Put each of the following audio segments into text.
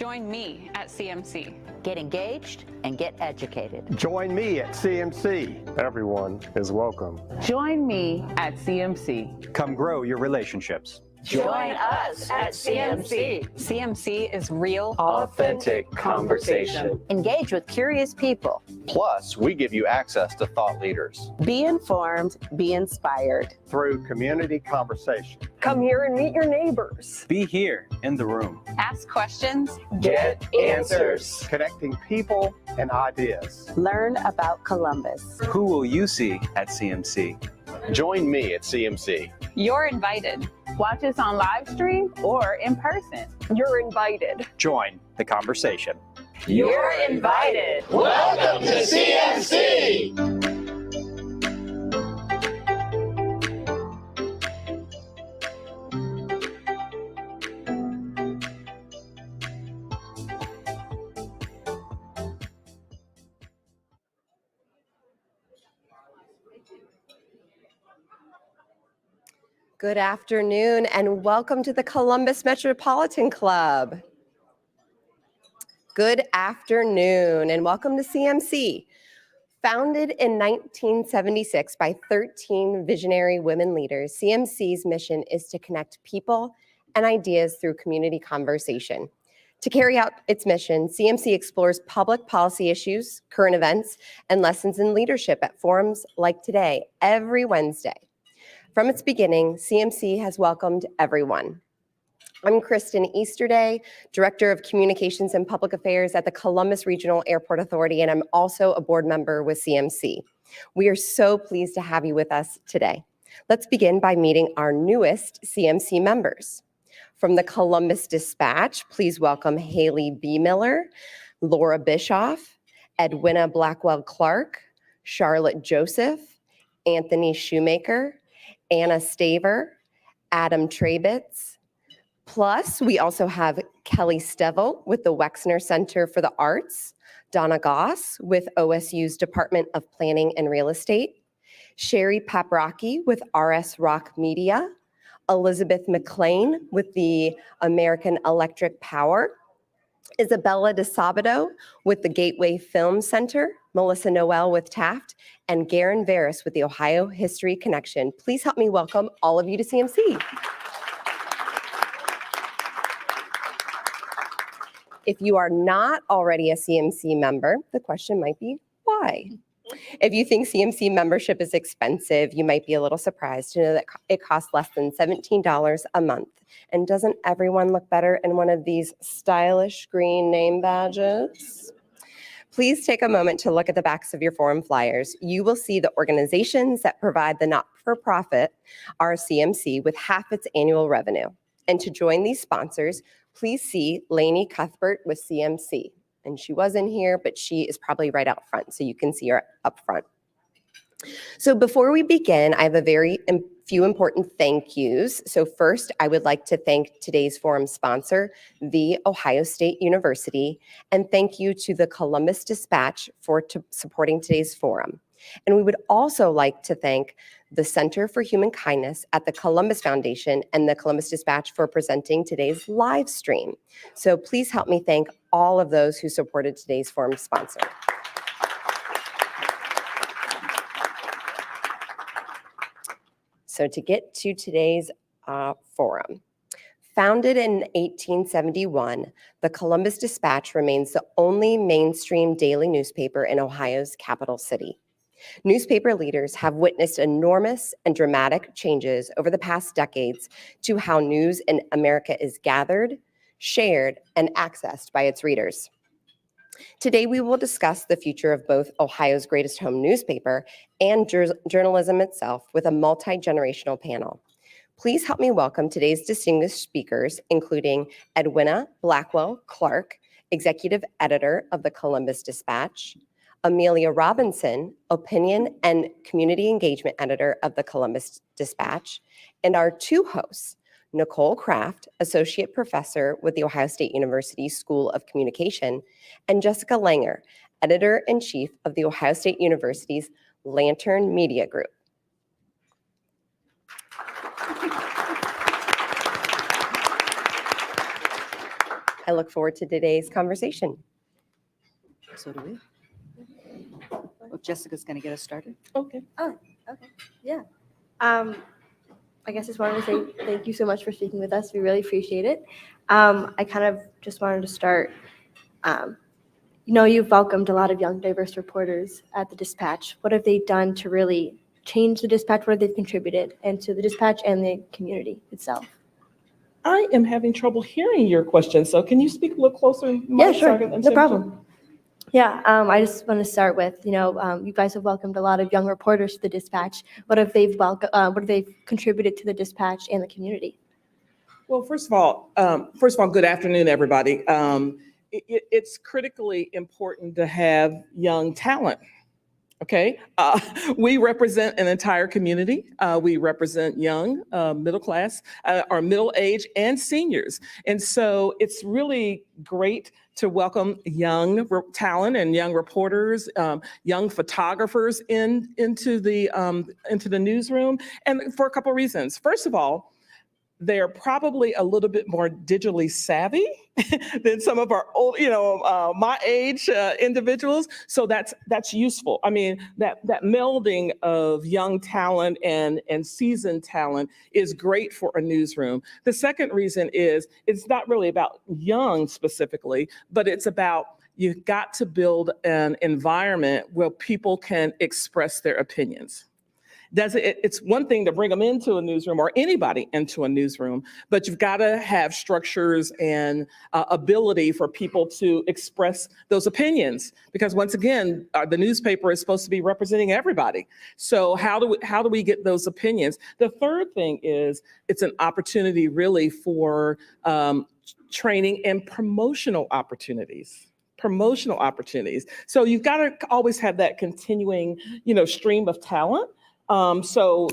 Join me at CMC. Get engaged and get educated. Join me at CMC. Everyone is welcome. Join me at CMC. Come grow your relationships. Join us at CMC. CMC is real, Authentic conversation. Engage with curious people. Plus, we give you access to thought leaders. Be informed, be inspired. Through community conversation. Come here and meet your neighbors. Be here in the room. ask questions, Get answers. Connecting people and ideas. Learn about Columbus. Who will you see at CMC? Join me at CMC. you're invited. Watch us on live stream or in person. You're invited. Join the conversation. You're invited. Welcome to CMC. Good afternoon and welcome to the Columbus Metropolitan Club. Good afternoon and welcome to CMC. Founded in 1976 by 13 visionary women leaders, CMC's mission is to connect people and ideas through community conversation. To carry out its mission, CMC explores public policy issues, current events, and lessons in leadership at forums like today, every Wednesday. From its beginning, CMC has welcomed everyone. I'm Kristen Easterday, Director of Communications and Public Affairs at the Columbus Regional Airport Authority, and I'm also a board member with CMC. We are so pleased to have you with us today. Let's begin by meeting our newest CMC members. From the Columbus Dispatch, please welcome Haley B. Miller, Laura Bischoff, Edwina Blackwell Clark, Charlotte Joseph, Anthony Shoemaker, Anna Staver, Adam Trabitz. Plus, we also have Kelly Stevel with the Wexner Center for the Arts, Donna Goss with OSU's Department of Planning and Real Estate, Sherry Paprocki with RS Rock Media, Elizabeth McLean with the American Electric Power, Isabella DeSabato with the Gateway Film Center, Melissa Noel with Taft, and Garen Veris with the Ohio History Connection. Please help me welcome all of you to CMC. If you are not already a CMC member, the question might be, why? If you think CMC membership is expensive, you might be a little surprised to know that it costs less than $17 a month. And doesn't everyone look better in one of these stylish green name badges? Please take a moment to look at the backs of your forum flyers. You will see the organizations that provide the not-for-profit are CMC with half its annual revenue. And to join these sponsors, please see Lainey Cuthbert with CMC. And she was in here, but she is probably right out front, so you can see her up front. So before we begin, I have a few important thank yous. So first, I would like to thank today's forum sponsor, The Ohio State University, and thank you to the Columbus Dispatch for supporting today's forum. And we would also like to thank the Center for Human Kindness at the Columbus Foundation and the Columbus Dispatch for presenting today's live stream. So please help me thank all of those who supported today's forum sponsor. So to get to today's forum. Founded in 1871, the Columbus Dispatch remains the only mainstream daily newspaper in Ohio's capital city. Newspaper leaders have witnessed enormous and dramatic changes over the past decades to how news in America is gathered, shared, and accessed by its readers. Today, we will discuss the future of both Ohio's greatest home newspaper and journalism itself with a multi-generational panel. Please help me welcome today's distinguished speakers, including Edwina Blackwell Clark, Executive Editor of the Columbus Dispatch, Amelia Robinson, Opinion and Community Engagement Editor of the Columbus Dispatch, and our two hosts, Nicole Kraft, Associate Professor with the Ohio State University School of Communication, and Jessica Langer, Editor-in-Chief of the Ohio State University's Lantern Media Group. I look forward to today's conversation. So do we. Well, Jessica's going to get us started. Okay. Oh, okay. Yeah. I guess just wanted to say thank you so much for speaking with us. We really appreciate it. I kind of just wanted to start. You've welcomed a lot of young, diverse reporters at the Dispatch. What have they done to really change the Dispatch? What have they contributed and to the Dispatch and the community itself? I am having trouble hearing your question, so can you speak a little closer? Yeah, sure, no problem. Yeah, I just want to start with, you guys have welcomed a lot of young reporters to the Dispatch. What have they contributed to the Dispatch and the community? Well, first of all, good afternoon, everybody. It's critically important to have young talent. Okay, we represent an entire community. We represent young, middle class, or middle age, and seniors. And so it's really great to welcome young talent and young reporters, young photographers into the newsroom, and for a couple of reasons. First of all, they're probably a little bit more digitally savvy than some of our old, my age individuals. So that's useful. I mean, that melding of young talent and seasoned talent is great for a newsroom. The second reason is it's not really about young specifically, but it's about you've got to build an environment where people can express their opinions. It's one thing to bring them into a newsroom or anybody into a newsroom, but you've got to have structures and ability for people to express those opinions. Because once again, the newspaper is supposed to be representing everybody. So how do we get those opinions? The third thing is it's an opportunity really for training and promotional opportunities. So you've got to always have that continuing, stream of talent. So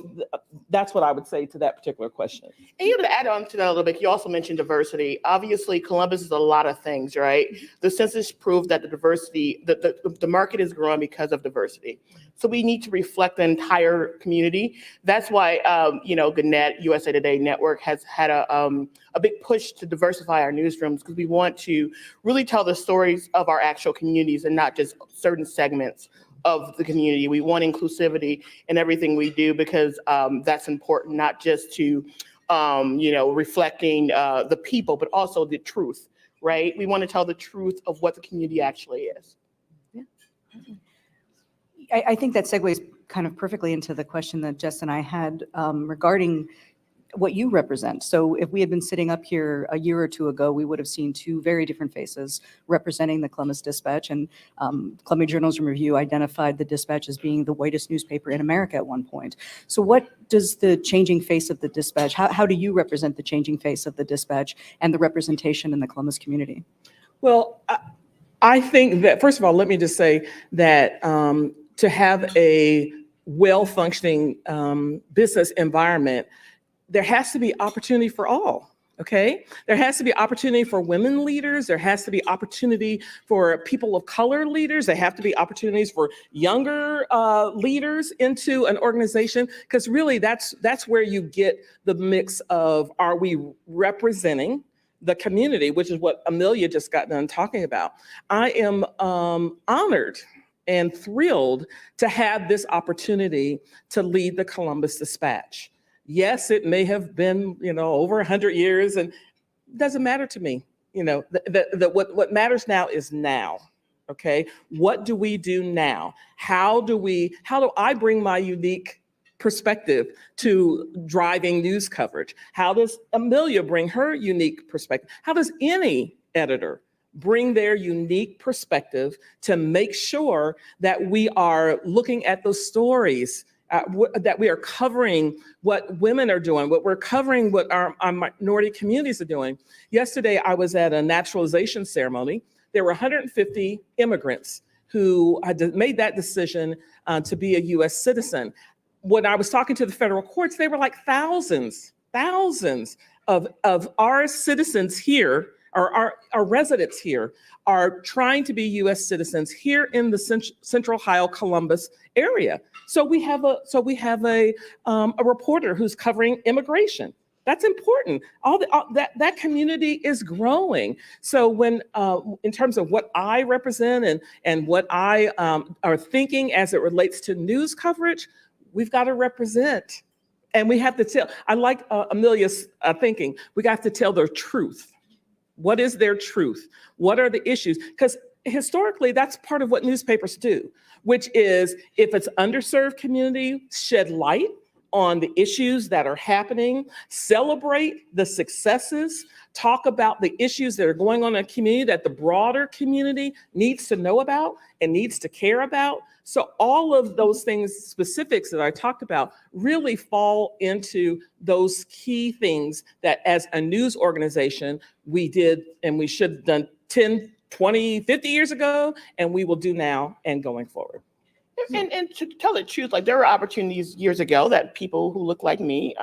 that's what I would say to that particular question. And to add on to that a little bit, you also mentioned diversity. Obviously, Columbus is a lot of things, right? The census proved that the diversity, the market is growing because of diversity. So we need to reflect the entire community. That's why, Gannett, USA Today Network has had a big push to diversify our newsrooms because we want to really tell the stories of our actual communities and not just certain segments of the community. We want inclusivity in everything we do because that's important, not just to, reflecting the people, but also the truth, right? We want to tell the truth of what the community actually is. Yeah. I think that segues kind of perfectly into the question that Jess and I had regarding what you represent. So if we had been sitting up here a year or two ago, we would have seen two very different faces representing the Columbus Dispatch, and Columbia Journalism Review identified the Dispatch as being the whitest newspaper in America at one point. So what does the changing face of the Dispatch, how do you represent the changing face of the Dispatch and the representation in the Columbus community? Well, I think that, first of all, let me just say that to have a well-functioning business environment, there has to be opportunity for all, okay? There has to be opportunity for women leaders. There has to be opportunity for people of color leaders. There have to be opportunities for younger leaders into an organization, because really that's where you get the mix of, are we representing the community, which is what Amelia just got done talking about. I am honored and thrilled to have this opportunity to lead the Columbus Dispatch. Yes, it may have been, over 100 years, and it doesn't matter to me. What matters now is now. Okay, what do we do now? How do I bring my unique perspective to driving news coverage? How does Amelia bring her unique perspective? How does any editor bring their unique perspective to make sure that we are looking at those stories, that we are covering what women are doing, what we're covering, what our minority communities are doing? Yesterday, I was at a naturalization ceremony. There were 150 immigrants who had made that decision to be a US citizen. When I was talking to the federal courts, they were like thousands of our citizens here, or our residents here, are trying to be US citizens here in the Central Ohio, Columbus area. So we have a reporter who's covering immigration. That's important. That community is growing. So when, in terms of what I represent and what I are thinking as it relates to news coverage, we've got to represent And we have to tell, I like Amelia's thinking, we got to tell their truth. What is their truth? What are the issues? Because historically, that's part of what newspapers do, which is if it's underserved community, shed light on the issues that are happening, celebrate the successes, talk about the issues that are going on in a community that the broader community needs to know about and needs to care about. So all of those things, specifics that I talked about, really fall into those key things that as a news organization, we did and we should have done 10, 20, 50 years ago, and we will do now and going forward. And to tell the truth, like there were opportunities years ago that people who look like me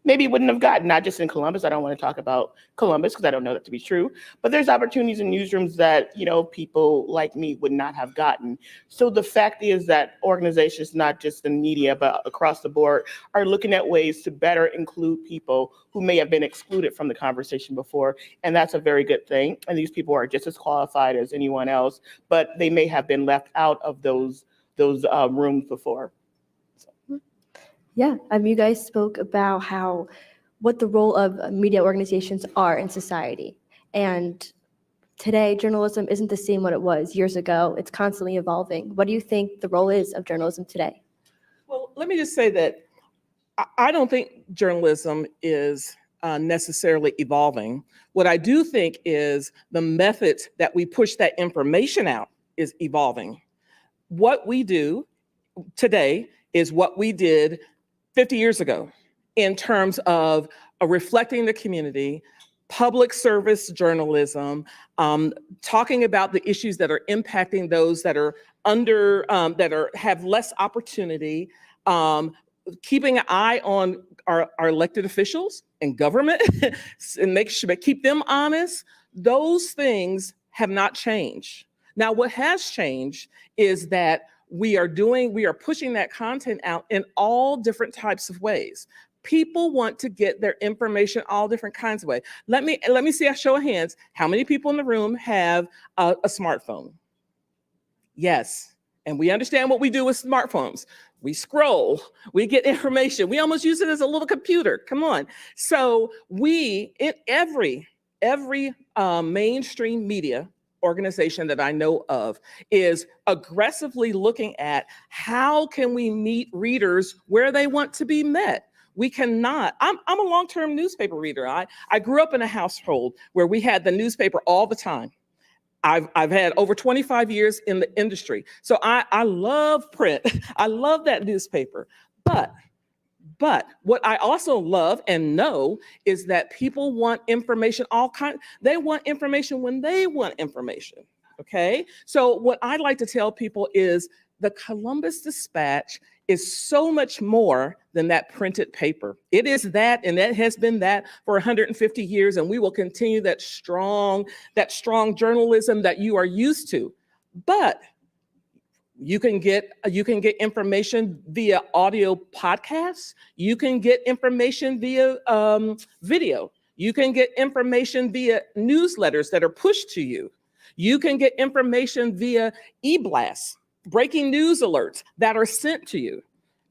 maybe wouldn't have gotten, not just in Columbus. I don't want to talk about Columbus because I don't know that to be true, but there's opportunities in newsrooms that, you know, people like me would not have gotten. So the fact is that organizations, not just in media, but across the board, are looking at ways to better include people who may have been excluded from the conversation before. And that's a very good thing. And these people are just as qualified as anyone else, but they may have been left out of those rooms before. Yeah, you guys spoke about what the role of media organizations are in society. And today, journalism isn't the same what it was years ago. It's constantly evolving. What do you think the role is of journalism today? Well, let me just say that I don't think journalism is necessarily evolving. What I do think is the methods that we push that information out is evolving. What we do today is what we did 50 years ago in terms of reflecting the community, public service journalism, talking about the issues that are impacting those that are have less opportunity, keeping an eye on our elected officials and government and keep them honest. Those things have not changed. Now, what has changed is that we are pushing that content out in all different types of ways. People want to get their information all different kinds of ways. Let me see a show of hands. How many people in the room have a smartphone? Yes. And we understand what we do with smartphones. We scroll, we get information. We almost use it as a little computer. Come on. So in every mainstream media organization that I know of is aggressively looking at how can we meet readers where they want to be met. We cannot. I'm a long-term newspaper reader. I grew up in a household where we had the newspaper all the time. I've had over 25 years in the industry. So I love print. I love that newspaper. But what I also love and know is that people want information, they want information when they want information, okay? So what I like to tell people is the Columbus Dispatch is so much more than that printed paper. It is that, and that has been that for 150 years, and we will continue that strong journalism that you are used to. But you can get information via audio podcasts. You can get information via video. You can get information via newsletters that are pushed to you. You can get information via e-blasts, breaking news alerts that are sent to you.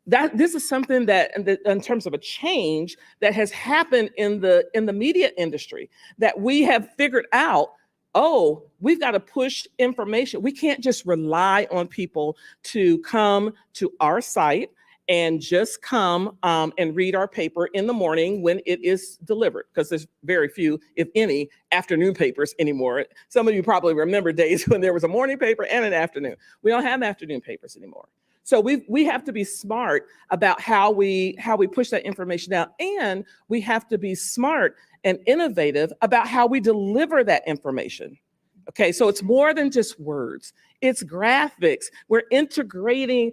This is something that, in terms of a change that has happened in the media industry, that we have figured out. Oh, we've got to push information. We can't just rely on people to come to our site and just come and read our paper in the morning when it is delivered, because there's very few, if any, afternoon papers anymore. Some of you probably remember days when there was a morning paper and an afternoon. We don't have afternoon papers anymore. So we have to be smart about how we push that information out, and we have to be smart and innovative about how we deliver that information. Okay, so it's more than just words. It's graphics. We're integrating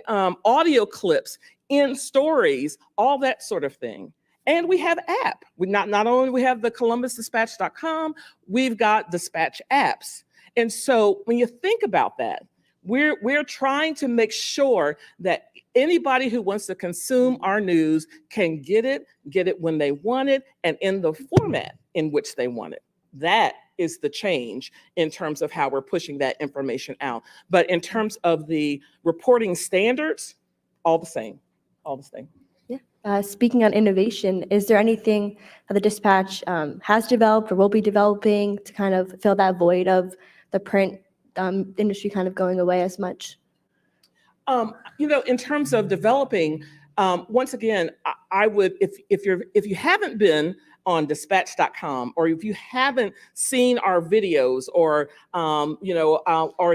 audio clips in stories, all that sort of thing. And we have app. Not only we have the columbusdispatch.com, we've got dispatch apps. And so when you think about that, we're trying to make sure that anybody who wants to consume our news can get it when they want it, and in the format in which they want it. That is the change in terms of how we're pushing that information out. But in terms of the reporting standards, all the same. speaking on innovation, is there anything that the dispatch has developed or will be developing to kind of fill that void of the print industry kind of going away as much? In terms of developing, once again, I would, if you haven't been on dispatch.com, or if you haven't seen our videos, or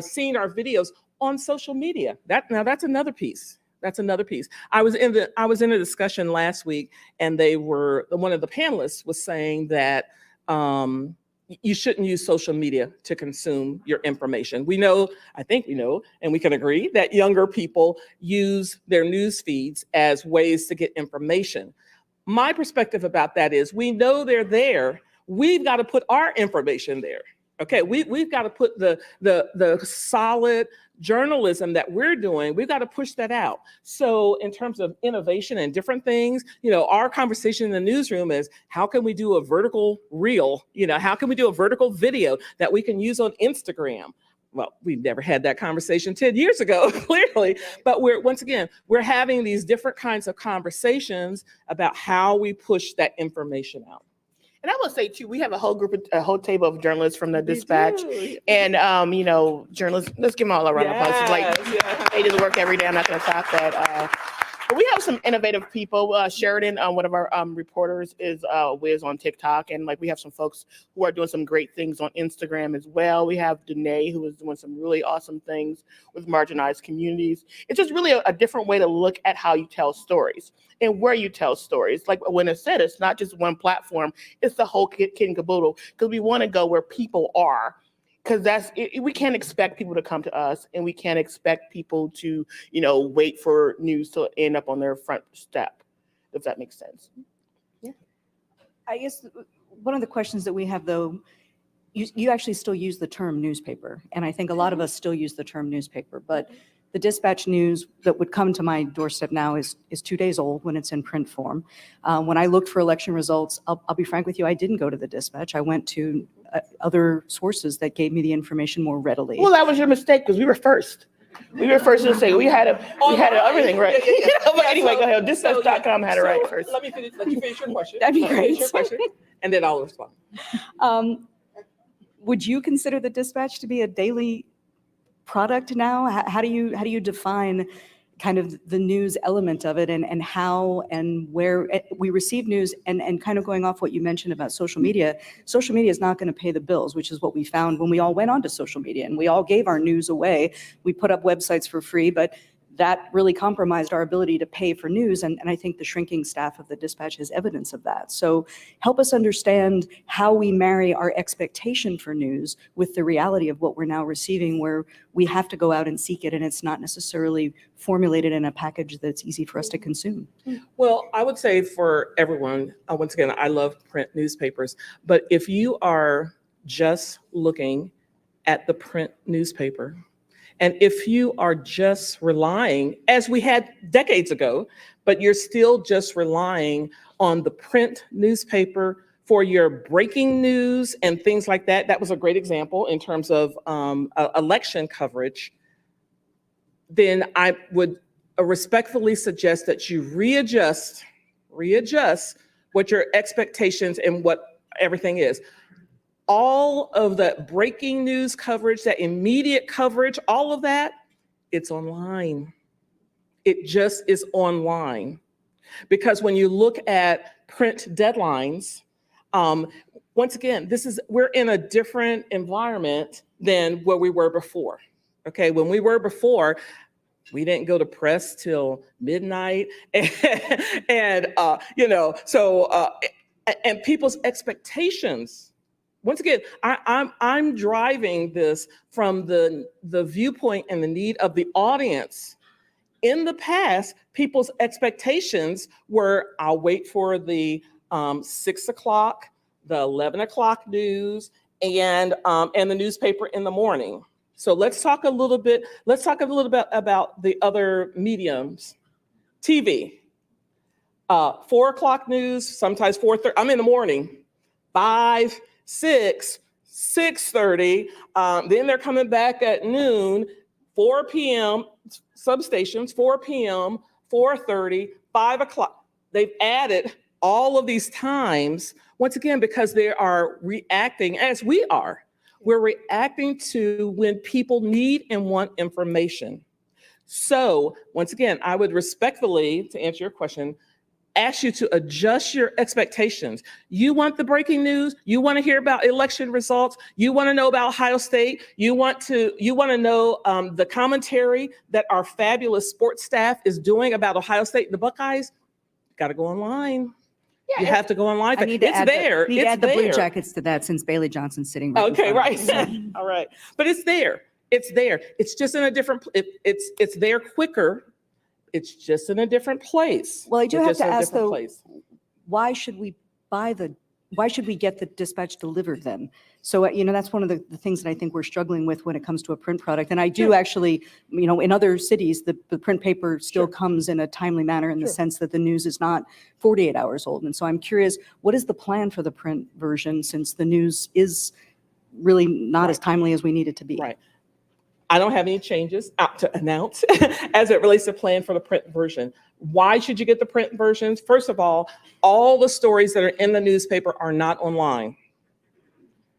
seen our videos on social media, that's another piece. That's another piece. I was in a discussion last week, and one of the panelists was saying that you shouldn't use social media to consume your information. I think we know, and we can agree that younger people use their news feeds as ways to get information. My perspective about that is, we know they're there. We've got to put our information there. Okay, we've got to put the solid journalism that we're doing, we've got to push that out. So in terms of innovation and different things, our conversation in the newsroom is, how can we do a vertical reel? How can we do a vertical video that we can use on Instagram? Well, we've never had that conversation 10 years ago, clearly, but we're having these different kinds of conversations about how we push that information out. And I will say too, we have a whole table of journalists from the Dispatch, and journalists. Let's give them all a round of applause. They just work every day. I'm not going to stop that. But we have some innovative people. Sheridan, one of our reporters, is Wiz on TikTok, and we have some folks who are doing some great things on Instagram as well. We have Danae, who is doing some really awesome things with marginalized communities. It's just really a different way to look at how you tell stories and where you tell stories. Like when it said, it's not just one platform; it's the whole kit and caboodle, because we want to go where people are. Because we can't expect people to come to us, and we can't expect people to, wait for news to end up on their front step, if that makes sense. Yeah. I guess one of the questions that we have, though, you actually still use the term newspaper, and I think a lot of us still use the term newspaper, but the Dispatch news that would come to my doorstep now is 2 days old when it's in print form. When I looked for election results, I'll be frank with you, I didn't go to the Dispatch. I went to other sources that gave me the information more readily. Well, that was your mistake, because we were first. We were first to say we had everything right. But anyway, go ahead. Dispatch.com had it right first. Let you finish your question. That'd be great. And then I'll respond. Would you consider the Dispatch to be a daily product now? How do you define kind of the news element of it, and how and where we receive news, and kind of going off what you mentioned about social media is not going to pay the bills, which is what we found when we all went onto social media and we all gave our news away. We put up websites for free, but that really compromised our ability to pay for news. And I think the shrinking staff of the Dispatch is evidence of that. So help us understand how we marry our expectation for news with the reality of what we're now receiving, where we have to go out and seek it, and it's not necessarily formulated in a package that's easy for us to consume. Well, I would say for everyone, once again, I love print newspapers, but if you are just looking at the print newspaper, and if you are just relying, as we had decades ago, but you're still just relying on the print newspaper for your breaking news and things like that, that was a great example in terms of election coverage, then I would respectfully suggest that you readjust what your expectations and what everything is. All of that breaking news coverage, that immediate coverage, all of that, it's online. It just is online. Because when you look at print deadlines, once again, we're in a different environment than where we were before. Okay, when we were before, we didn't go to press till midnight, and people's expectations. Once again, I'm driving this from the viewpoint and the need of the audience. In the past, people's expectations were, I'll wait for the 6 o'clock, the 11 o'clock news, and the newspaper in the morning. So let's talk a little bit about the other mediums. TV, 4 o'clock news, sometimes 4:30. I'm in the morning, 5, 6, 6:30. Then they're coming back at noon, 4 p.m. substations, 4 p.m., 4:30, 5 o'clock. they've added all of these times, once again, because they are reacting as we are. We're reacting to when people need and want information. So once again, I would respectfully, to answer your question, ask you to adjust your expectations. You want the breaking news, you want to hear about election results, you want to know about Ohio State, you want to know the commentary that our fabulous sports staff is doing about Ohio State and the Buckeyes. Got to go online. You have to go online. I need to it's add there. need to add the Blue there. Jackets to that since Bailey Johnson's sitting right in Okay, front of right. us. All right. But it's there. It's there. It's just in a different, it's there quicker. It's just in a different place. Well, I do It's have just to in a ask different though, place. why should we get the dispatch delivered then? So, that's one of the things that I think we're struggling with when it comes to a print product. And I do actually, in other cities, the print paper still comes in a timely manner in the sense that the news is not 48 hours old. And so I'm curious, what is the plan for the print version since the news is really not as timely as we need it to be? Right. I don't have any changes out to announce as it relates to plan for the print version. Why should you get the print versions? First of all the stories that are in the newspaper are not online.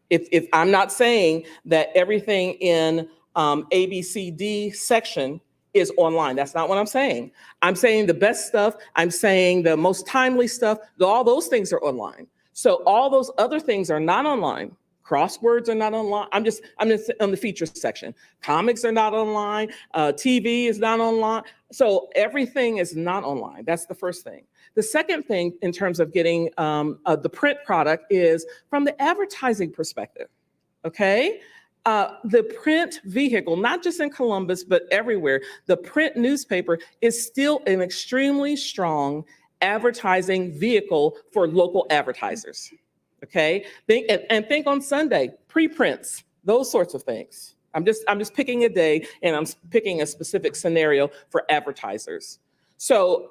If I'm not saying that everything in ABCD section is online. That's not what I'm saying. I'm saying the best stuff. I'm saying the most timely stuff. All those things are online. So all those other things are not online. Crosswords are not online. I'm just on the features section. Comics are not online. TV is not online. So everything is not online. That's the first thing. The second thing in terms of getting the print product is from the advertising perspective, okay? The print vehicle, not just in Columbus, but everywhere, the print newspaper is still an extremely strong advertising vehicle for local advertisers, okay? Think on Sunday, preprints, those sorts of things. I'm just picking a day and I'm picking a specific scenario for advertisers. So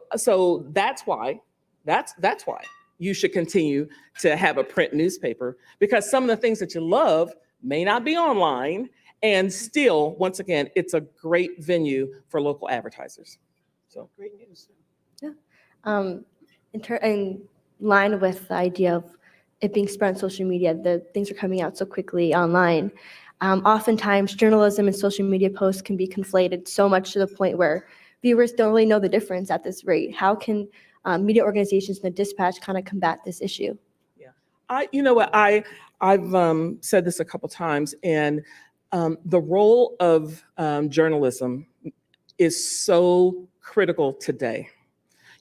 that's why you should continue to have a print newspaper, because some of the things that you love may not be online, and still, once again, it's a great venue for local advertisers. So great news. Yeah. In line with the idea of it being spread on social media, the things are coming out so quickly online. Oftentimes, journalism and social media posts can be conflated so much to the point where viewers don't really know the difference at this rate. How can media organizations and the dispatch kind of combat this issue? Yeah, you know what, I've said this a couple times, and the role of journalism is so critical today.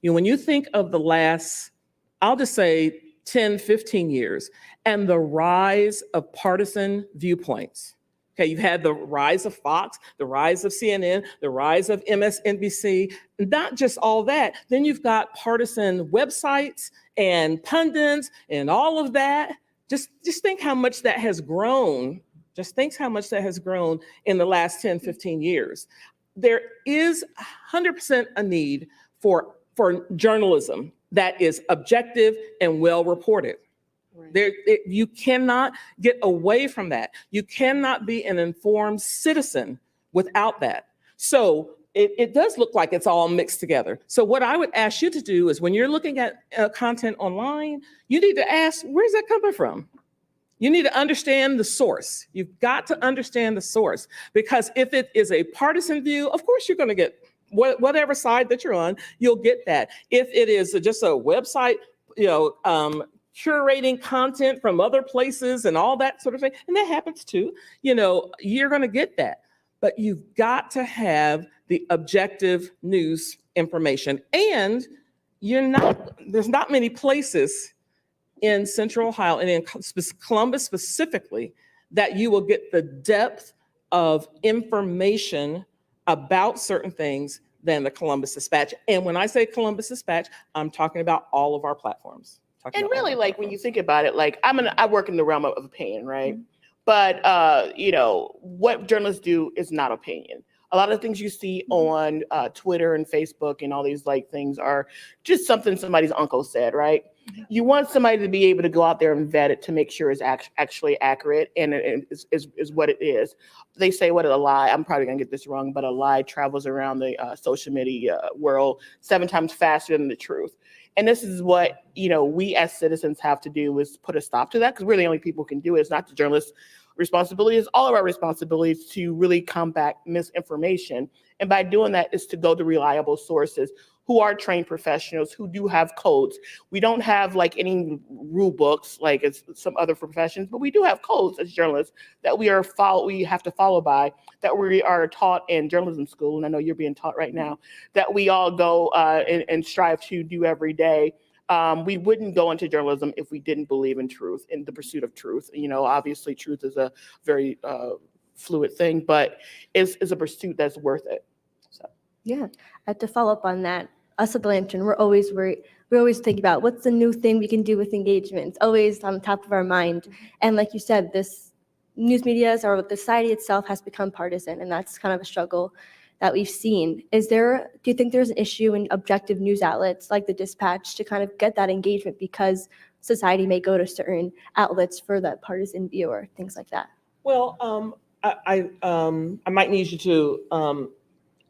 When you think of the last, I'll just say 10, 15 years, and the rise of partisan viewpoints. Okay, you've had the rise of Fox, the rise of CNN, the rise of MSNBC, not just all that. Then you've got partisan websites and pundits and all of that. Just think how much that has grown. Just think how much that has grown in the last 10, 15 years. There is 100% a need for journalism that is objective and well reported. Right. You cannot get away from that. You cannot be an informed citizen without that. So it does look like it's all mixed together. So what I would ask you to do is, when you're looking at content online, you need to ask, where's that coming from? You need to understand the source. You've got to understand the source, because if it is a partisan view, of course you're going to get whatever side that you're on, you'll get that. If it is just a website, curating content from other places and all that sort of thing, and that happens too, you're going to get that. But you've got to have the objective news information. And there's not many places in Central Ohio and in Columbus specifically that you will get the depth of information about certain things than the Columbus Dispatch. And when I say Columbus Dispatch, I'm talking about all of our platforms. And really, like, when you think about it, like, I work in the realm of opinion, right? Mm-hmm. But, what journalists do is not opinion. A lot of things you see on Twitter and Facebook and all these things are just something somebody's uncle said, right? Mm-hmm. You want somebody to be able to go out there and vet it to make sure it's actually accurate, and it is what it is. They say what a lie, I'm probably gonna get this wrong, but a lie travels around the social media world 7 times faster than the truth. And this is what, we as citizens have to do, is put a stop to that, because we're the only people who can do it. It's not the journalists' responsibility. It's all of our responsibilities to really combat misinformation. And by doing that is to go to reliable sources who are trained professionals, who do have codes. We don't have like any rule books like it's some other professions, but we do have codes as journalists that we have to follow by, that we are taught in journalism school. And I know you're being taught right now, that we all go and strive to do every day. We wouldn't go into journalism if we didn't believe in truth, in the pursuit of truth. Obviously truth is a very fluid thing, but it's a pursuit that's worth it. So. Yeah, to follow up on that, us at the Lantern, we're always thinking about what's the new thing we can do with engagement. It's always on the top of our mind. And like you said, this news media or the society itself has become partisan, and that's kind of a struggle that we've seen. Do you think there's an issue in objective news outlets like the Dispatch to kind of get that engagement, because society may go to certain outlets for that partisan view or things like that? Well, I might need you to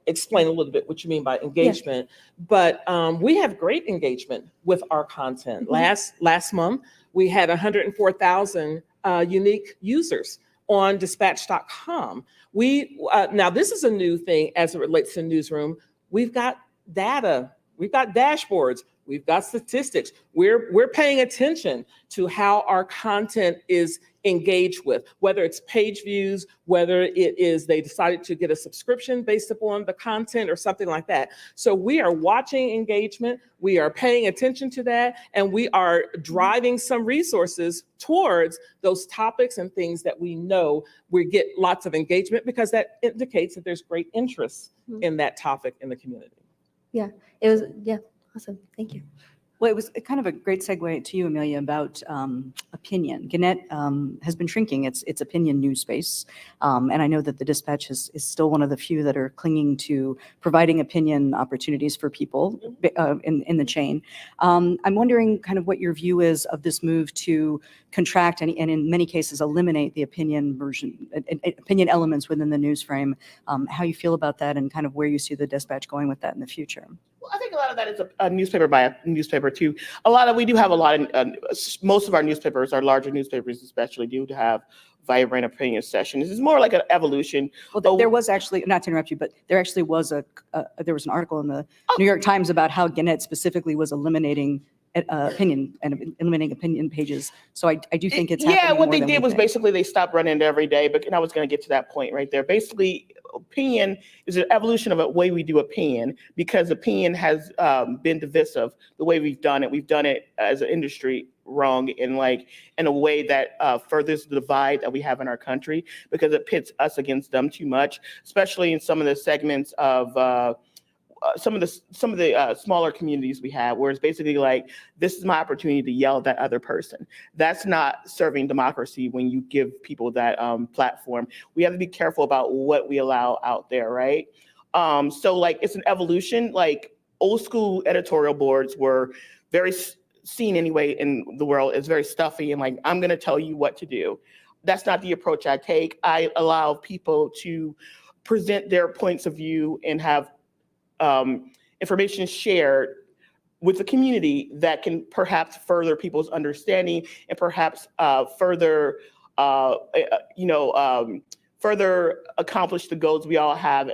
explain a little bit what you mean by engagement, but we have great engagement with our content. Last month, we had 104,000 unique users on dispatch.com. Now this is a new thing as it relates to Newsroom. We've got data, we've got dashboards, we've got statistics. We're paying attention to how our content is engaged with, whether it's page views, whether it is they decided to get a subscription based upon the content or something like that. So we are watching engagement, we are paying attention to that, and we are driving some resources towards those topics and things that we know we get lots of engagement, because that indicates that there's great interest in that topic in the community. Yeah, awesome, thank you. Well, it was kind of a great segue to you, Amelia, about opinion. Gannett has been shrinking its opinion news space. And I know that the Dispatch is still one of the few that are clinging to providing opinion opportunities for people in the chain. I'm wondering kind of what your view is of this move to contract and in many cases eliminate the opinion elements within the news frame, how you feel about that, and kind of where you see the Dispatch going with that in the future. Well, I think a lot of that is a newspaper by a newspaper too. We do have a lot of, most of our newspapers, our larger newspapers especially, do have vibrant opinion sessions. It's more like an evolution. Well, there was actually, not to interrupt you, but there actually was there was an article in the New York Times about how Gannett specifically was eliminating opinion and eliminating opinion pages. So I do think it's happening. Yeah, what more they than did we was think. basically they stopped running it every day, but I was going to get to that point right there. Basically, opinion is an evolution of a way we do opinion, because opinion has been divisive the way we've done it. We've done it as an industry wrong in a way that furthers the divide that we have in our country, because it pits us against them too much, especially in some of the segments of some of the smaller communities we have, where it's basically like, this is my opportunity to yell at that other person. That's not serving democracy when you give people that platform. We have to be careful about what we allow out there, right? So it's an evolution. Old school editorial boards were very seen anyway in the world as very stuffy and I'm going to tell you what to do. That's not the approach I take. I allow people to present their points of view and have information shared with the community that can perhaps further people's understanding and perhaps further accomplish the goals we all have,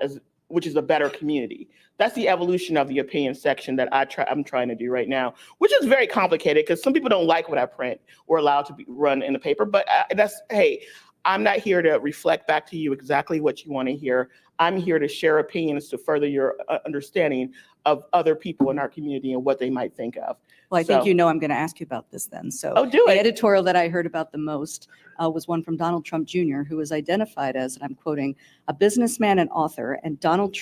which is a better community. That's the evolution of the opinion section that I'm trying to do right now, which is very complicated because some people don't like what I print or allowed to be run in the paper. But hey, I'm not here to reflect back to you exactly what you want to hear. I'm here to share opinions to further your understanding of other people in our community and what they might think of. Well, I think I'm going to ask you about this then. So do the it. editorial that I heard about the most was one from Donald Trump Jr., who was identified as, and I'm quoting, a businessman and author, and Donald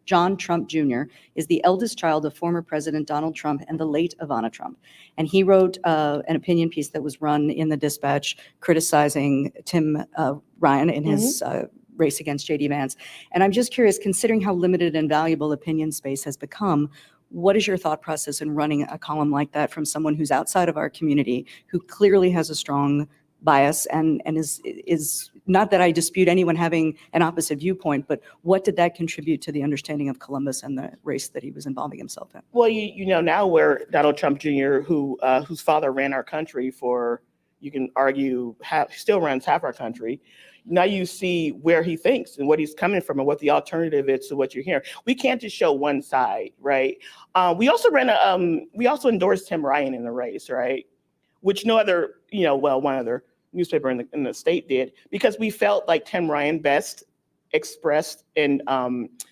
John Trump Jr. is the eldest child of former President Donald Trump and the late Ivana Trump. And he wrote an opinion piece that was run in the Dispatch criticizing Tim Ryan in his race against J.D. Vance. And I'm just curious, considering how limited and valuable opinion space has become, what is your thought process in running a column like that from someone who's outside of our community, who clearly has a strong bias and is not that I dispute anyone having an opposite viewpoint, but what did that contribute to the understanding of Columbus and the race that he was involving himself in? Well, you know, now where Donald Trump Jr., whose father ran our country for, you can argue, still runs half our country. Now you see where he thinks and what he's coming from and what the alternative is to what you're hearing. We can't just show one side, right? We also endorsed Tim Ryan in the race, right? Which no other, one other newspaper in the state did, because we felt like Tim Ryan best expressed and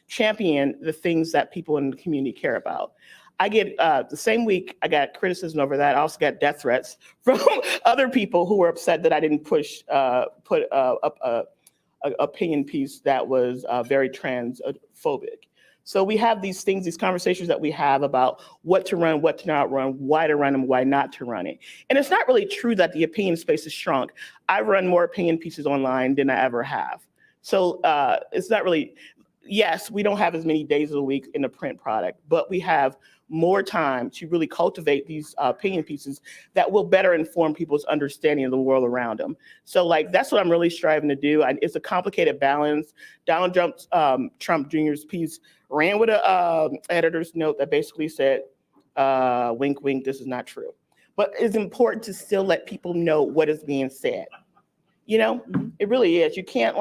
championed the things that people in the community care about. I get the same week I got criticism over that. I also got death threats from other people who were upset that I didn't put up a opinion piece that was very transphobic. So we have these things, these conversations that we have about what to run, what to not run, why to run them, why not to run it. And it's not really true that the opinion space has shrunk. I run more opinion pieces online than I ever have. So it's not really, yes, we don't have as many days of the week in the print product, but we have more time to really cultivate these opinion pieces that will better inform people's understanding of the world around them. So that's what I'm really striving to do. It's a complicated balance. Donald Trump Jr.'s piece ran with a editor's note that basically said, wink, wink, this is not true. But it's important to still let people know what is being said. It really is. You can't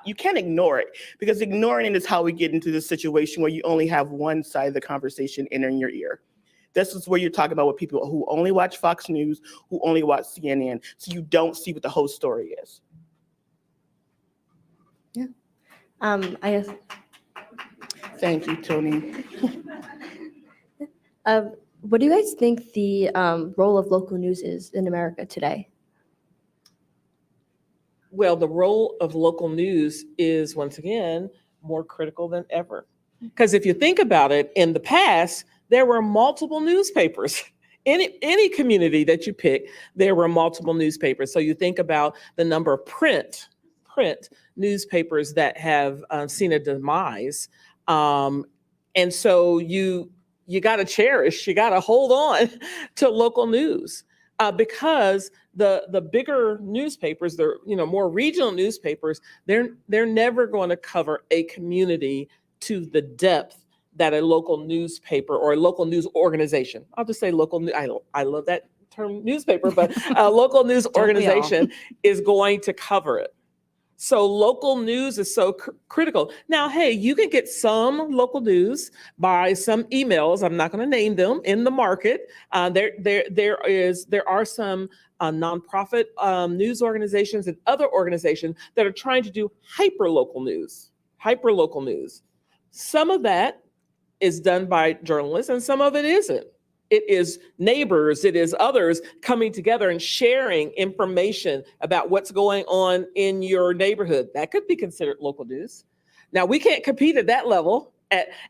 you can't ignore it, because ignoring it is how we get into this situation where you only have one side of the conversation entering your ear. This is where you're talking about with people who only watch Fox News, who only watch CNN, so you don't see what the whole story is. Yeah. Thank you, Tony. What do you guys think the role of local news is in America today? Well, the role of local news is, once again, more critical than ever. Because if you think about it, in the past, there were multiple newspapers. Any community that you pick, there were multiple newspapers. So you think about the number of print newspapers that have seen a demise. And so you got to cherish, you got to hold on to local news. Because the bigger newspapers, the more regional newspapers, they're never going to cover a community to the depth that a local newspaper or a local news organization. I'll just say local. I love that term, newspaper, but a local news organization is going to cover it. So local news is so critical. Now, hey, you can get some local news by some emails. I'm not going to name them in the market. There are some nonprofit news organizations and other organizations that are trying to do hyperlocal news. Some of that is done by journalists, and some of it isn't. It is neighbors, it is others coming together and sharing information about what's going on in your neighborhood. That could be considered local news. Now, we can't compete at that level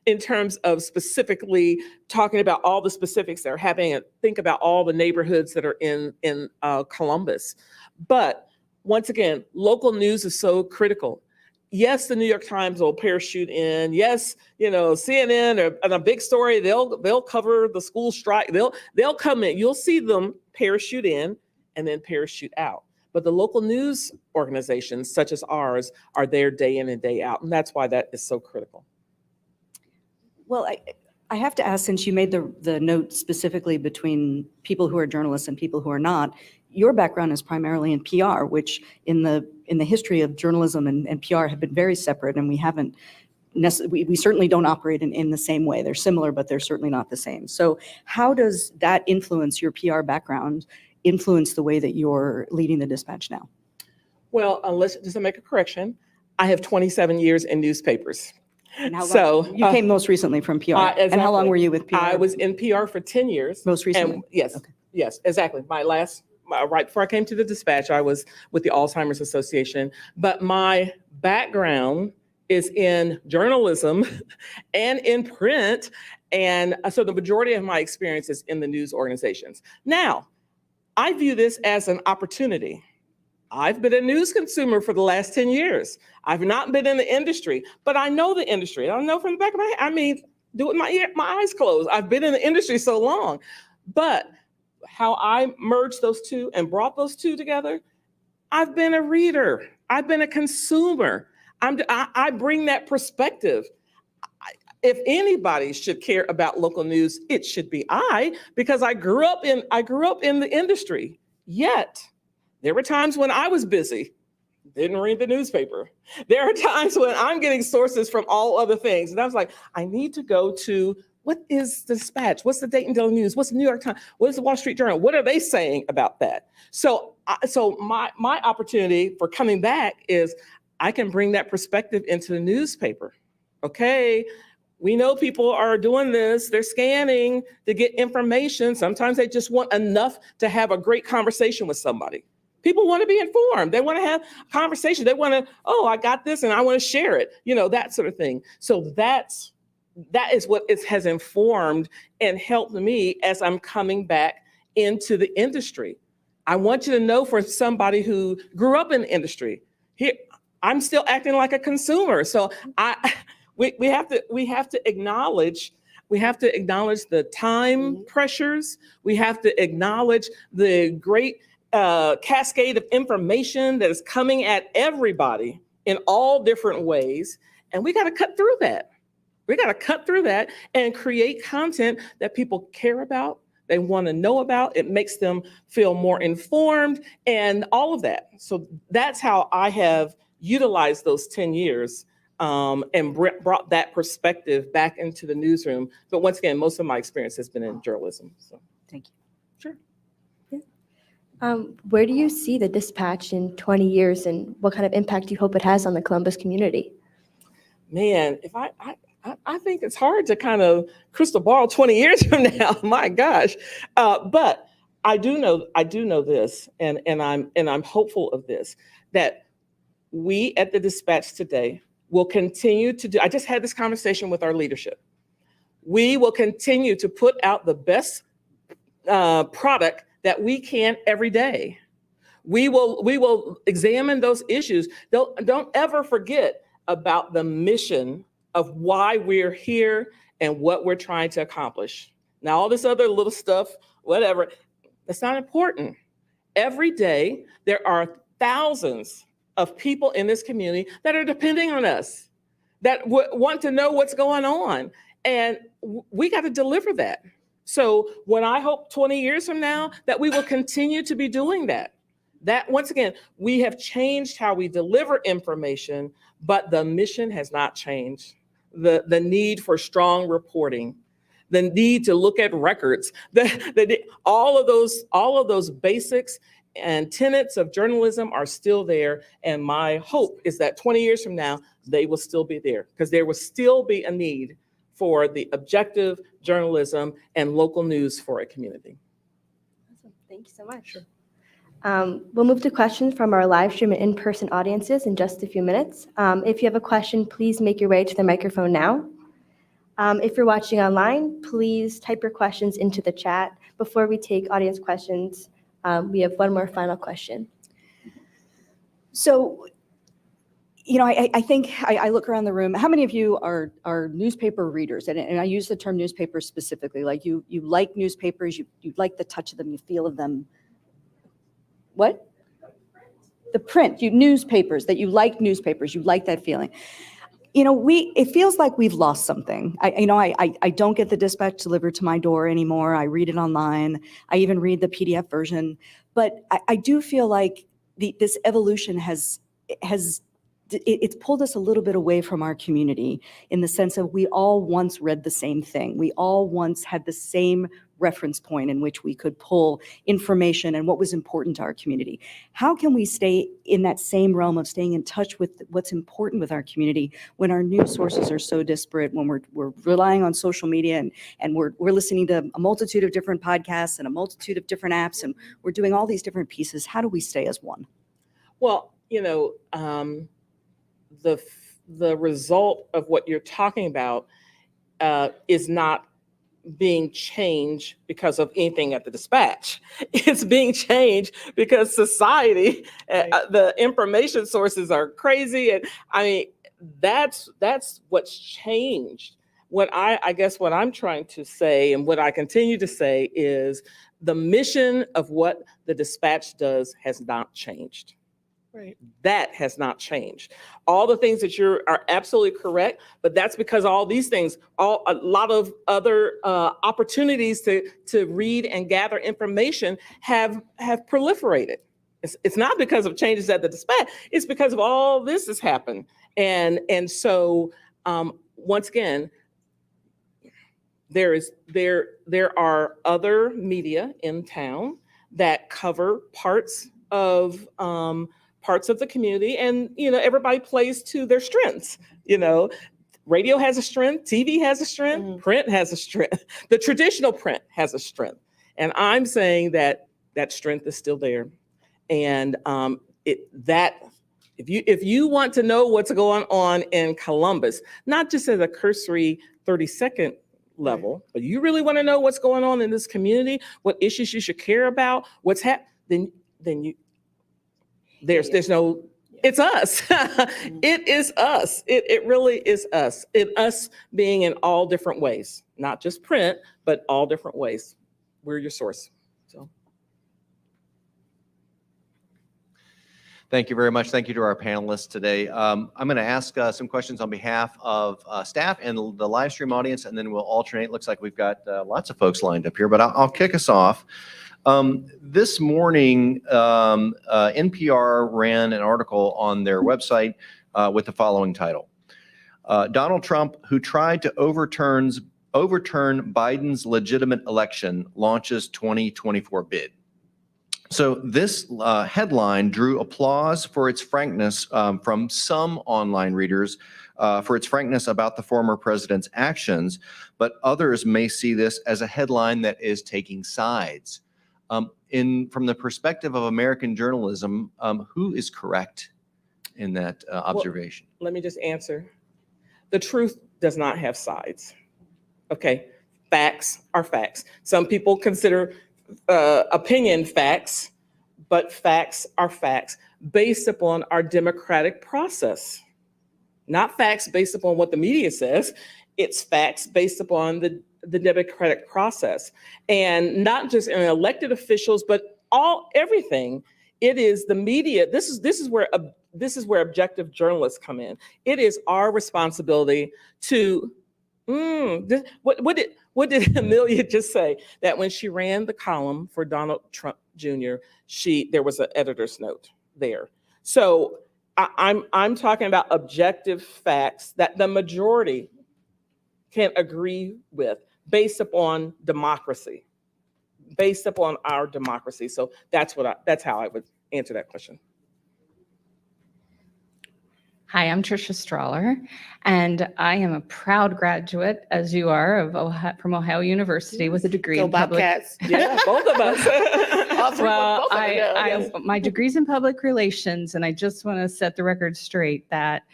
in terms of specifically talking about all the specifics that are happening and think about all the neighborhoods that are in Columbus. But once again, local news is so critical. Yes, the New York Times will parachute in. Yes, CNN or a big story, they'll cover the school strike. They'll come in. You'll see them parachute in and then parachute out. But the local news organizations, such as ours, are there day in and day out, and that's why that is so critical. Well, I have to ask, since you made the note specifically between people who are journalists and people who are not, your background is primarily in PR, which in the history of journalism and PR have been very separate, and we certainly don't operate in the same way. They're similar, but they're certainly not the same. So how does that influence your PR background, influence the way that you're leading the Dispatch now? Well, let's just make a correction. I have 27 years in newspapers. And how long, you came most recently from PR. Exactly. And how long were you with PR? I was in PR for 10 years. Most recently? And yes, okay. Yes, exactly. Right before I came to the Dispatch, I was with the Alzheimer's Association. But my background is in journalism and in print. And so the majority of my experience is in the news organizations. Now, I view this as an opportunity. I've been a news consumer for the last 10 years. I've not been in the industry, but I know the industry. I know from the back of my head, do it with my eyes closed. I've been in the industry so long. But how I merged those two and brought those two together I've been a reader. I've been a consumer. I bring that perspective. If anybody should care about local news, it should be I, because I grew up in the industry. Yet, there were times when I was busy, didn't read the newspaper. There are times when I'm getting sources from all other things. And I was like, I need to go to, what is the Dispatch? What's the Dayton Daily News? What's the New York Times? What is the Wall Street Journal? What are they saying about that? So my opportunity for coming back is I can bring that perspective into the newspaper. Okay, we know people are doing this. They're scanning to get information. Sometimes they just want enough to have a great conversation with somebody. People want to be informed. They want to have a conversation. They want to, oh, I got this and I want to share it, that sort of thing. So that is what has informed and helped me as I'm coming back into the industry. I want you to know, for somebody who grew up in the industry, here I'm still acting like a consumer. So we have to acknowledge the time pressures. We have to acknowledge the great cascade of information that is coming at everybody in all different ways. And we got to cut through that. We got to cut through that and create content that people care about, they want to know about. It makes them feel more informed and all of that. So that's how I have utilized those 10 years and brought that perspective back into the newsroom. But once again, most of my experience has been in journalism. So thank you. Sure. Where do you see the Dispatch in 20 years, and what kind of impact do you hope it has on the Columbus community? Man, if I think it's hard to kind of crystal ball 20 years from now. My gosh. But I do know this, and I'm hopeful of this, that we at the Dispatch today will continue to do. I just had this conversation with our leadership. We will continue to put out the best product that we can every day. We will examine those issues. Don't ever forget about the mission of why we're here and what we're trying to accomplish. Now, all this other little stuff, whatever, that's not important. Every day, there are thousands of people in this community that are depending on us, that want to know what's going on. And we got to deliver that. So when I hope 20 years from now that we will continue to be doing that, once again, we have changed how we deliver information, but the mission has not changed. The need for strong reporting, the need to look at records, all of those basics and tenets of journalism are still there. And my hope is that 20 years from now, they will still be there, because there will still be a need for the objective journalism and local news for a community. Awesome. Thank you so much. Sure. We'll move to questions from our live stream and in-person audiences in just a few minutes. If you have a question, please make your way to the microphone now. If you're watching online, please type your questions into the chat. Before we take audience questions, we have one more final question. So, I think I look around the room. How many of you are newspaper readers? And I use the term newspaper specifically. Like you like newspapers, you like the touch of them, you feel of them. What? The print, newspapers, that you like newspapers, you like that feeling. It feels like we've lost something. I don't get the Dispatch delivered to my door anymore. I read it online. I even read the PDF version. But I do feel like this evolution it's pulled us a little bit away from our community, in the sense of we all once read the same thing. We all once had the same reference point in which we could pull information and what was important to our community. How can we stay in that same realm of staying in touch with what's important with our community when our news sources are so disparate, when we're relying on social media and we're listening to a multitude of different podcasts and a multitude of different apps, and we're doing all these different pieces? How do we stay as one? Well, the result of what you're talking about is not being changed because of anything at the Dispatch. It's being changed because society, the information sources are crazy. And I mean, that's what's changed. I guess what I'm trying to say, and what I continue to say, is the mission of what the Dispatch does has not changed. Right. That has not changed. All the things that are absolutely correct, but that's because all these things, a lot of other opportunities to read and gather information have proliferated. It's not because of changes at the dispatch. It's because of all this has happened. And so once again, there are other media in town that cover parts of the community, and everybody plays to their strengths. Radio has a strength, TV has a strength, print has a strength. The traditional print has a strength, and I'm saying that strength is still there. And if you want to know what's going on in Columbus, not just at a cursory 30-second level, but you really want to know what's going on in this community, what issues you should care about, what's happening, then there's no, it's us. It is us. It really is us. Us being in all different ways, not just print, but all different ways. We're your source. So. Thank you very much. Thank you to our panelists today. I'm going to ask some questions on behalf of staff and the live stream audience, and then we'll alternate. Looks like we've got lots of folks lined up here, but I'll kick us off. This morning, NPR ran an article on their website with the following title. Donald Trump, who tried to overturn Biden's legitimate election, launches 2024 bid. So this headline drew applause for its frankness from some online readers, for its frankness about the former president's actions, but others may see this as a headline that is taking sides. From the perspective of American journalism, who is correct in that observation? Well, let me just answer. The truth does not have sides. Okay, facts are facts. Some people consider opinion facts, but facts are facts based upon our democratic process. Not facts based upon what the media says. It's facts based upon the democratic process, and not just in elected officials, but everything. It is the media. This is where objective journalists come in. It is our responsibility to. What did Amelia just say? That when she ran the column for Donald Trump Jr., there was an editor's note there. So I'm talking about objective facts that the majority can agree with, based upon democracy, based upon our democracy. So that's how I would answer that question. Hi, I'm Tricia Strahler, and I am a proud graduate, as you are, from Ohio University with a degree in public. Yeah, both of us. Well, my degree's in public relations, and I just want to set the record straight that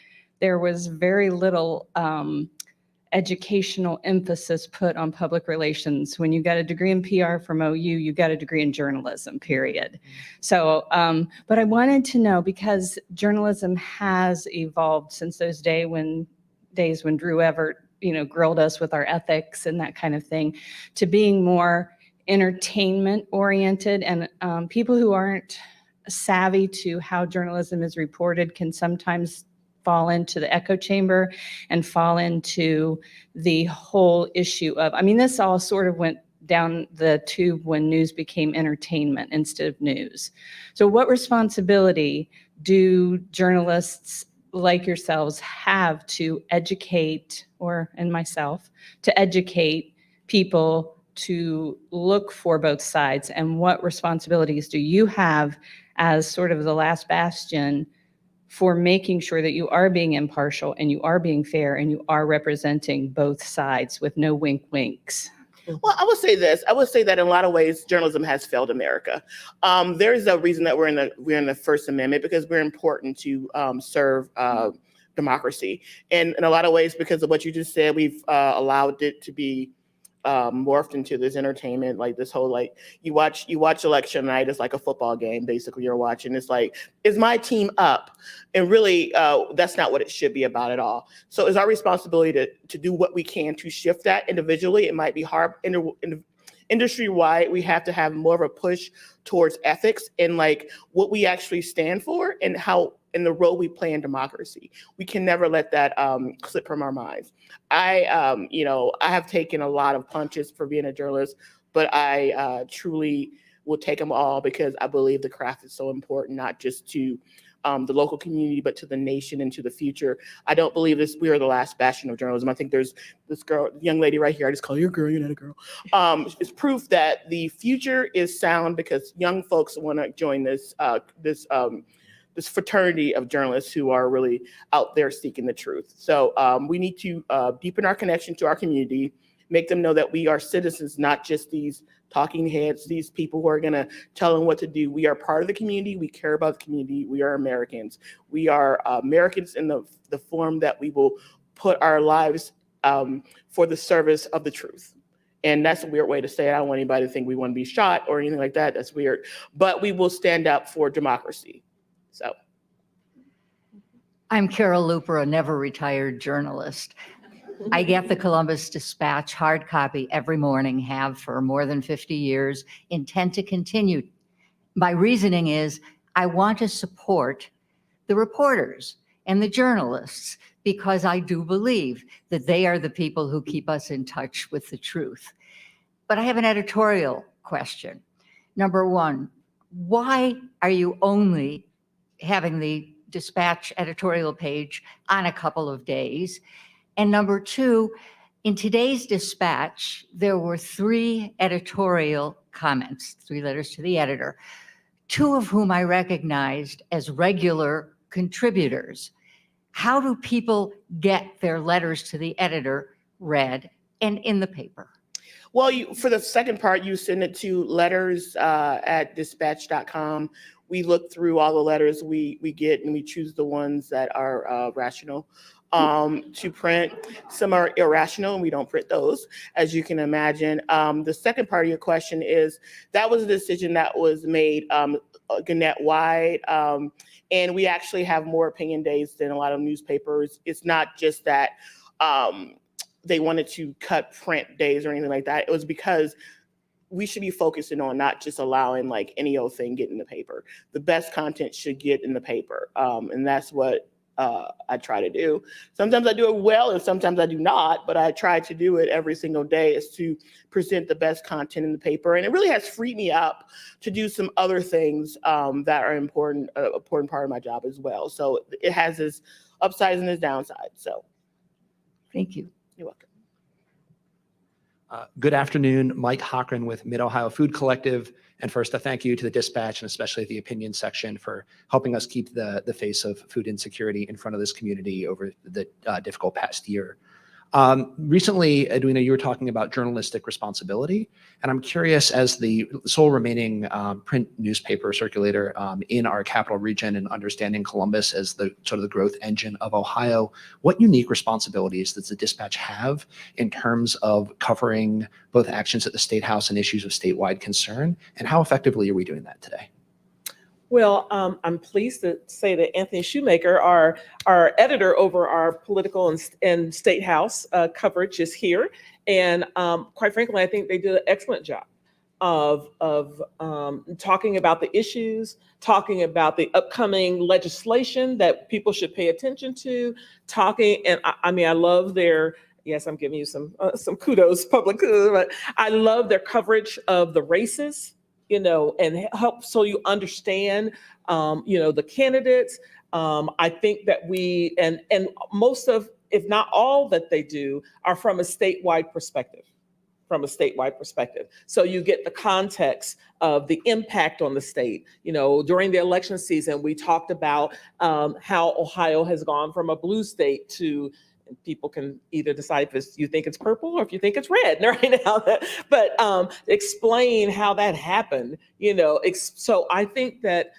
there was very little educational emphasis put on public relations. When you got a degree in PR from OU, you got a degree in journalism, period. So, but I wanted to know, because journalism has evolved since those days when Drew Everett, grilled us with our ethics and that kind of thing, to being more entertainment oriented, and people who aren't savvy to how journalism is reported can sometimes fall into the echo chamber and fall into the whole issue of, this all sort of went down the tube when news became entertainment instead of news. So what responsibility do journalists like yourselves have to educate, and myself, to educate people to look for both sides? And what responsibilities do you have as sort of the last bastion for making sure that you are being impartial and you are being fair and you are representing both sides with no wink winks? Well, I would say this. I would say that in a lot of ways, journalism has failed America. There is a reason that we're in the First Amendment, because we're important to serve democracy. And in a lot of ways, because of what you just said, we've allowed it to be morphed into this entertainment, like this whole, like, you watch election night, it's like a football game, basically. You're watching, it's like, is my team up? And really, that's not what it should be about at all. So it's our responsibility to do what we can to shift that individually. It might be hard industry-wide, we have to have more of a push towards ethics and like what we actually stand for and how in the role we play in democracy. We can never let that slip from our minds. I have taken a lot of punches for being a journalist, but I truly will take them all because I believe the craft is so important, not just to the local community, but to the nation and to the future. I don't believe we are the last bastion of journalism. I think there's this young lady right here. I just call you a girl, you're not a girl. It's proof that the future is sound because young folks want to join this fraternity of journalists who are really out there seeking the truth. So we need to deepen our connection to our community, make them know that we are citizens, not just these talking heads, these people who are going to tell them what to do. We are part of the community. We care about the community. We are Americans. We are Americans in the form that we will put our lives for the service of the truth. And that's a weird way to say it. I don't want anybody to think we want to be shot or anything like that. That's weird. But we will stand up for democracy. So. I'm Carol Looper, a never retired journalist. I get the Columbus Dispatch hard copy every morning, have for more than 50 years, intend to continue. My reasoning is I want to support the reporters and the journalists because I do believe that they are the people who keep us in touch with the truth. But I have an editorial question. Number one, why are you only having the Dispatch editorial page on a couple of days? And number two, in today's Dispatch, there were 3 editorial comments, 3 letters to the editor, 2 of whom I recognized as regular contributors. How do people get their letters to the editor read and in the paper? Well, for the second part, you send it to letters@dispatch.com. We look through all the letters we get and we choose the ones that are rational to print. Some are irrational and we don't print those, as you can imagine. The second part of your question is that was a decision that was made Gannett-wide. And we actually have more opinion days than a lot of newspapers. It's not just that they wanted to cut print days or anything like that. It was because we should be focusing on not just allowing like any old thing get in the paper. The best content should get in the paper. And that's what I try to do. Sometimes I do it well and sometimes I do not, but I try to do it every single day is to present the best content in the paper. And it really has freed me up to do some other things that are important part of my job as well. So it has its upsides and its downsides. So thank you. You're welcome. Good afternoon, Mike Hockren with Mid-Ohio Food Collective. And first, a thank you to the Dispatch and especially the opinion section for helping us keep the face of food insecurity in front of this community over the difficult past year. Recently, Edwina, you were talking about journalistic responsibility, and I'm curious, as the sole remaining print newspaper circulator in our capital region and understanding Columbus as the sort of the growth engine of Ohio, what unique responsibilities does the Dispatch have in terms of covering both actions at the State House and issues of statewide concern, and how effectively are we doing that today? Well, I'm pleased to say that Anthony Shoemaker, our editor over our political and State House coverage, is here. And quite frankly, I think they did an excellent job of talking about the issues, talking about the upcoming legislation that people should pay attention to, and I mean, I love their, yes, I'm giving you some kudos, public kudos, but I love their coverage of the races, and help so you understand, the candidates. I think that and most of, if not all that they do are from a statewide perspective. So you get the context of the impact on the state. During the election season, we talked about how Ohio has gone from a blue state to, and people can either decide if you think it's purple or if you think it's red right now. But explain how that happened. So I think that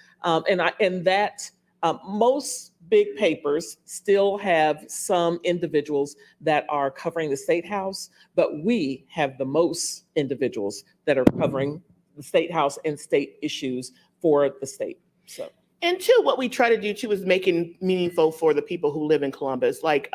most big papers still have some individuals that are covering the State House, but we have the most individuals that are covering the State House and state issues for the state. So. And two, what we try to do too is make it meaningful for the people who live in Columbus. Like,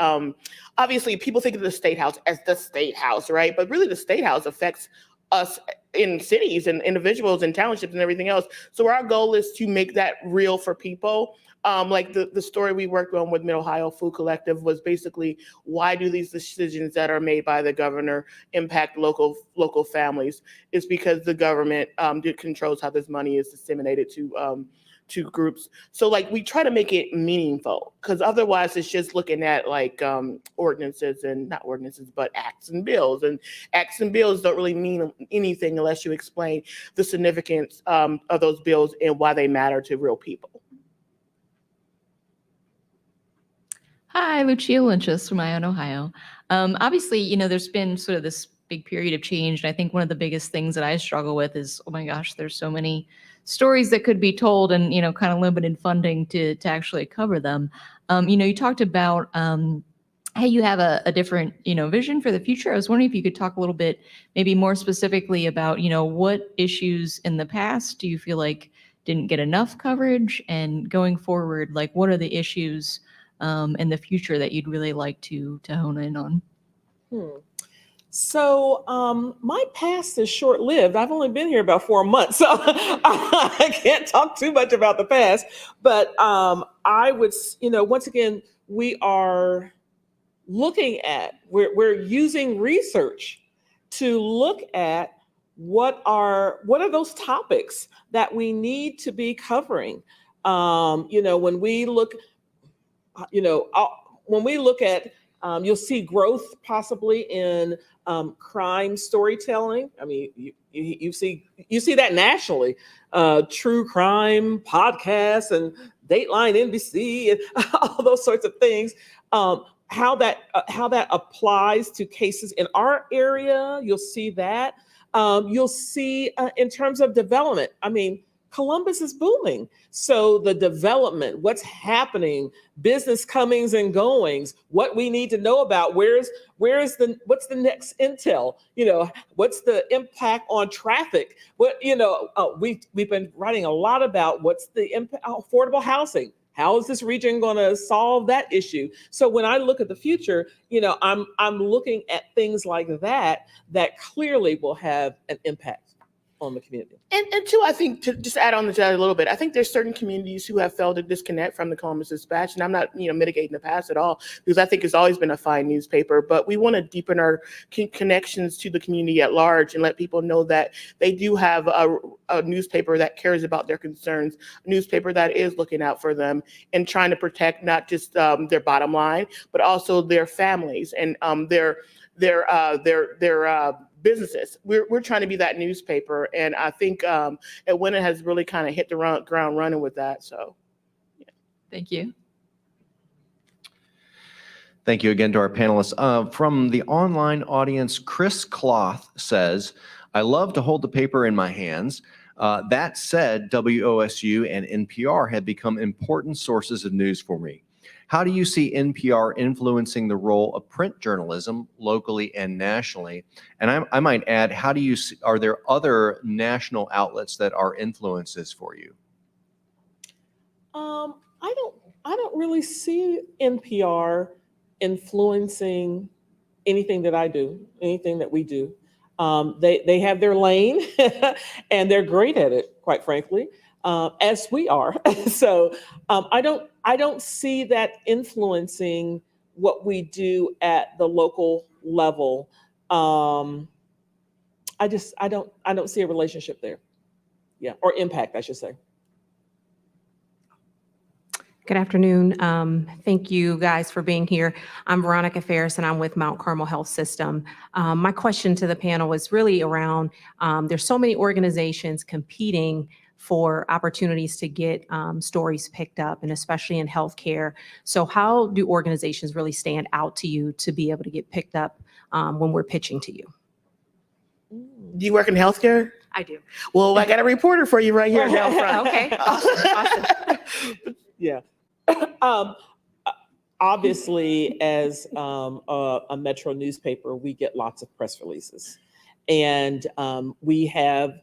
obviously, people think of the State House as the State House, right? But really, the State House affects us in cities and individuals and townships and everything else. So our goal is to make that real for people. Like the story we worked on with Mid-Ohio Food Collective was basically, why do these decisions that are made by the governor impact local families? It's because the government controls how this money is disseminated to groups. So like we try to make it meaningful, because otherwise it's just looking at like ordinances and not ordinances, but acts and bills. And acts and bills don't really mean anything unless you explain the significance of those bills and why they matter to real people. Hi, Lucia Lynchus from Ione, Ohio. Obviously, you know, there's been sort of this big period of change. And I think one of the biggest things that I struggle with is, oh my gosh, there's so many stories that could be told and, you know, kind of limited funding to actually cover them. You know, you talked about how you have a different, you know, vision for the future. I was wondering if you could talk a little bit, maybe more specifically about, you know, what issues in the past do you feel like didn't get enough coverage, and going forward, like what are the issues in the future that you'd really like to hone in on? So my past is short-lived. I've only been here about 4 months, so I can't talk too much about the past. But I would, you know, once again, we are looking at, we're using research to look at what are those topics that we need to be covering. You know, when we look, at, you'll see growth possibly in crime storytelling. I mean, you see that nationally, true crime podcasts and Dateline NBC and all those sorts of things. How that applies to cases in our area, you'll see that. You'll see in terms of development. I mean, Columbus is booming. So the development, what's happening, business comings and goings, what we need to know about, what's the next intel, you know, what's the impact on traffic? We've been writing a lot about what's the impact on affordable housing. How is this region going to solve that issue? So when I look at the future, you know, I'm looking at things like that clearly will have an impact on the community. And two, I think, to just add on to that a little bit, I think there's certain communities who have felt a disconnect from the Columbus Dispatch, and I'm not, you know, mitigating the past at all, because I think it's always been a fine newspaper, but we want to deepen our connections to the community at large and let people know that they do have a newspaper that cares about their concerns, a newspaper that is looking out for them and trying to protect not just their bottom line, but also their families and their businesses. We're trying to be that newspaper, and I think Edwina has really kind of hit the ground running with that. So, yeah. Thank you. Thank you again to our panelists. From the online audience, Chris Cloth says, I love to hold the paper in my hands. That said, WOSU and NPR have become important sources of news for me. How do you see NPR influencing the role of print journalism locally and nationally? And I might add, how do you see, are there other national outlets that are influences for you? I don't really see NPR influencing anything that I do, anything that we do. They have their lane and they're great at it, quite frankly, as we are. So I don't see that influencing what we do at the local level. I don't see a relationship there. Yeah, or impact, I should say. Good afternoon. Thank you guys for being here. I'm Veronica Ferris and I'm with Mount Carmel Health System. My question to the panel is really around, there's so many organizations competing for opportunities to get stories picked up, and especially in healthcare. So how do organizations really stand out to you to be able to get picked up when we're pitching to you? Do you work in healthcare? I do. Well, I got a reporter for you right here down front. Okay, awesome. Yeah. Obviously, as a Metro newspaper, we get lots of press releases. And we have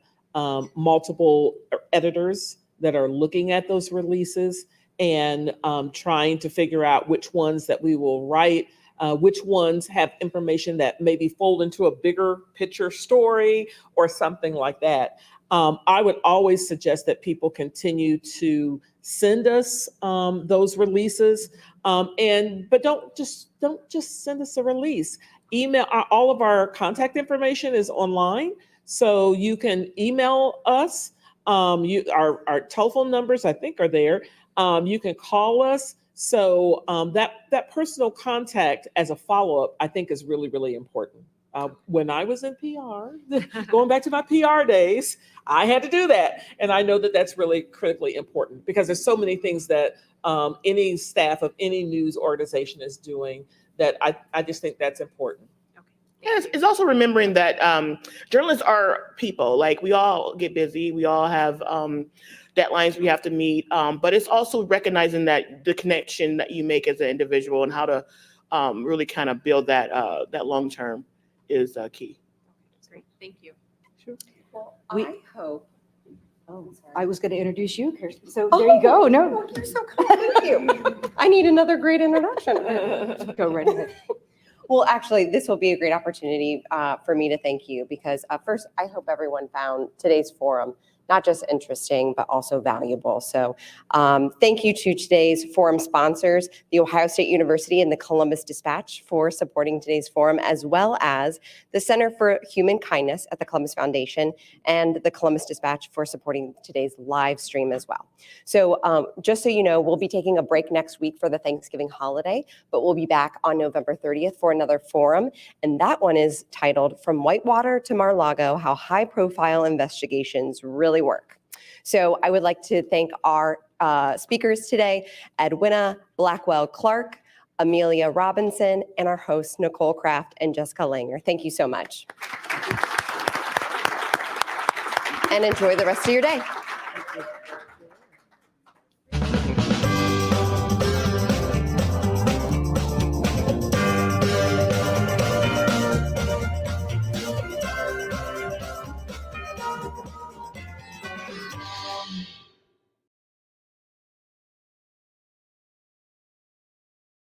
multiple editors that are looking at those releases and trying to figure out which ones that we will write. which ones have information that maybe fold into a bigger picture story or something like that. I would always suggest that people continue to send us those releases, but don't just send us a release. Email, all of our contact information is online, so you can email us. Our telephone numbers, I think, are there. You can call us. So that personal contact as a follow-up, I think, is really, really important. When I was in PR, going back to my PR days, I had to do that. And I know that that's really critically important because there's so many things that any staff of any news organization is doing that I just think that's important. Yes, it's also remembering that journalists are people. Like, we all get busy. We all have deadlines we have to meet. But it's also recognizing that the connection that you make as an individual and how to really kind of build that long term is key. Great, thank you. Sure. Well, We- I hope. I was going to introduce you, Kirsten. So there you go. No, You're so kind. Thank you. I need another great introduction. go right ahead. Well, actually, this will be a great opportunity for me to thank you because first, I hope everyone found today's forum not just interesting, but also valuable. So thank you to today's forum sponsors, The Ohio State University and the Columbus Dispatch for supporting today's forum, as well as the Center for Human Kindness at the Columbus Foundation and the Columbus Dispatch for supporting today's live stream as well. So just so you know, we'll be taking a break next week for the Thanksgiving holiday, but we'll be back on November 30th for another forum. And that one is titled From Whitewater to Mar-a-Lago, How High-Profile Investigations Really Work. So I would like to thank our speakers today, Edwina, Blackwell Clark, Amelia Robinson, and our hosts, Nicole Kraft and Jessica Langer. Thank you so much. And enjoy the rest of your day.